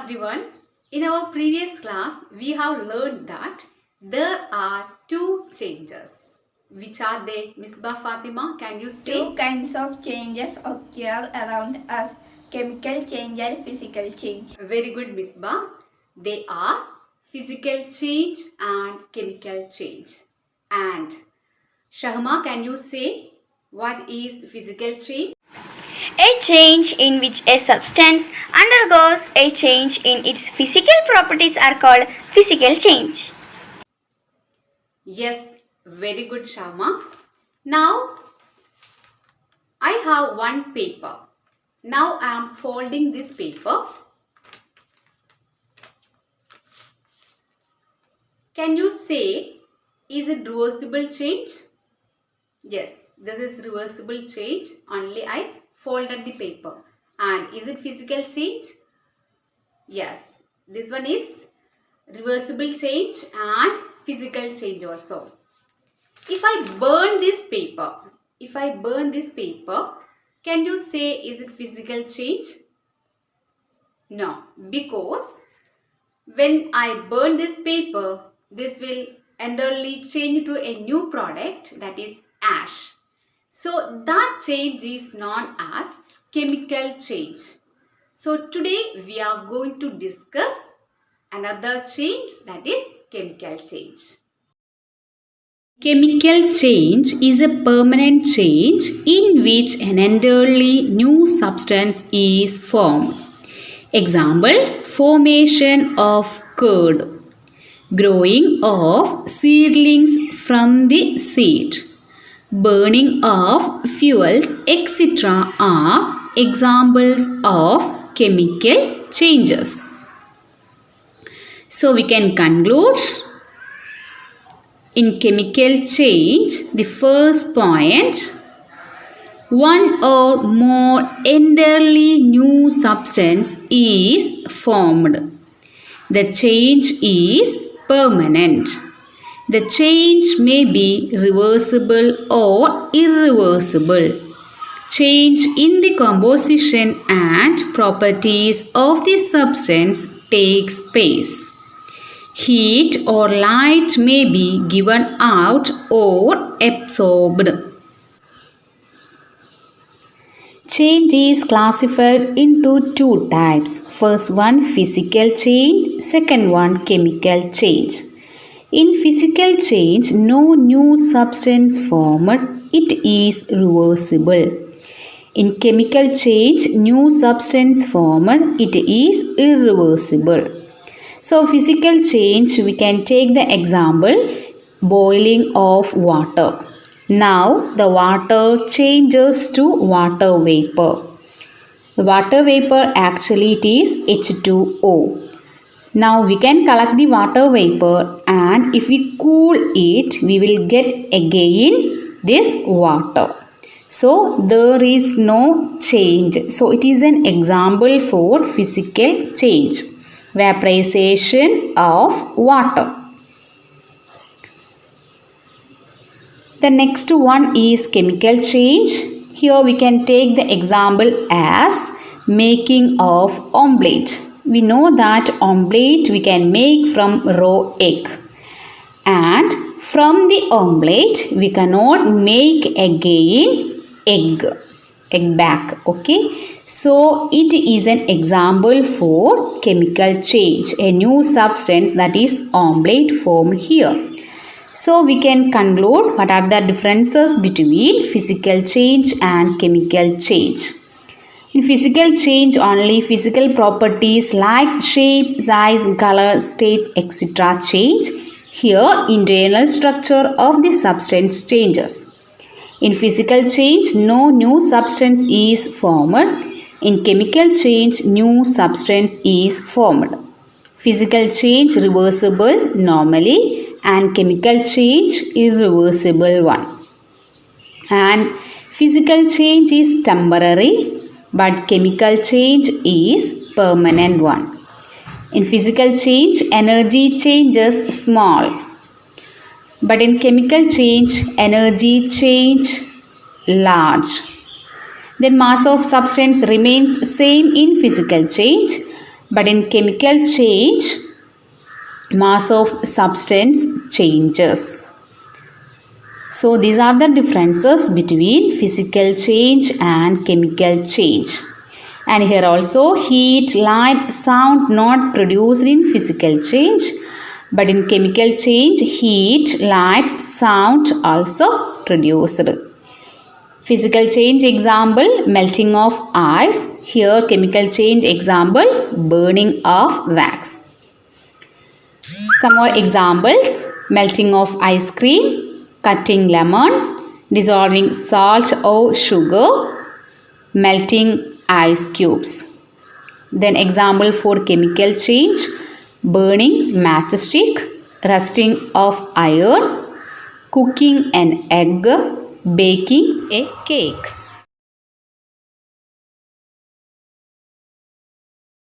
everyone. In our previous class, we have learned that there are two changes. Which are they, Misbah Fatima? Can you say? Two kinds of changes occur around us, chemical change and physical change. Very good, Misbah. They are physical change and chemical change. And Shahma, can you say what is physical change? A change in which a substance undergoes a change in its physical properties are called physical change. Yes, very good, Shahma. Now, I have one paper. Now I am folding this paper. Can you say, is it reversible change? Yes, this is reversible change. Only I folded the paper. And is it physical change? Yes, this one is reversible change and physical change also. If I burn this paper, can you say, is it physical change? No, because when I burn this paper, this will entirely change to a new product, that is ash. So that change is known as chemical change. So today we are going to discuss another change, that is chemical change. Chemical change is a permanent change in which an entirely new substance is formed. Example, formation of curd, growing of seedlings from the seed, burning of fuels, etc. are examples of chemical changes. So we can conclude in chemical change, the first point, one or more entirely new substance is formed. The change is permanent. The change may be reversible or irreversible. Change in the composition and properties of the substance takes place. Heat or light may be given out or absorbed. Change is classified into two types. First one, physical change. Second one, chemical change. In physical change, no new substance formed. It is reversible. In chemical change, new substance formed. It is irreversible. So physical change, we can take the example, boiling of water. Now the water changes to water vapor. The water vapor actually it is H2O. Now we can collect the water vapor and if we cool it, we will get again this water. So there is no change. So it is an example for physical change. Vaporization of water. The next one is chemical change. Here we can take the example as making of omelette. We know that omelette we can make from raw egg. And from the omelette we cannot make again egg back. Okay. So it is an example for chemical change. A new substance, that is omelette, formed here. So we can conclude what are the differences between physical change and chemical change. In physical change, only physical properties like shape, size, color, state, etc. change. Here, internal structure of the substance changes. In physical change, no new substance is formed. In chemical change, new substance is formed. Physical change reversible normally and chemical change irreversible one. And physical change is temporary but chemical change is permanent one. In physical change, energy changes small. But in chemical change, energy change large. Then mass of substance remains same in physical change But in chemical change, mass of substance changes. So these are the differences between physical change and chemical change. And here also heat, light, sound not produced in physical change, but in chemical change heat, light, sound also produced. Physical change example melting of ice. Here chemical change example burning of wax. Some more examples: melting of ice cream, cutting lemon, dissolving salt or sugar, melting ice cubes. Then example for chemical change: burning matchstick, rusting of iron, cooking an egg, baking a cake.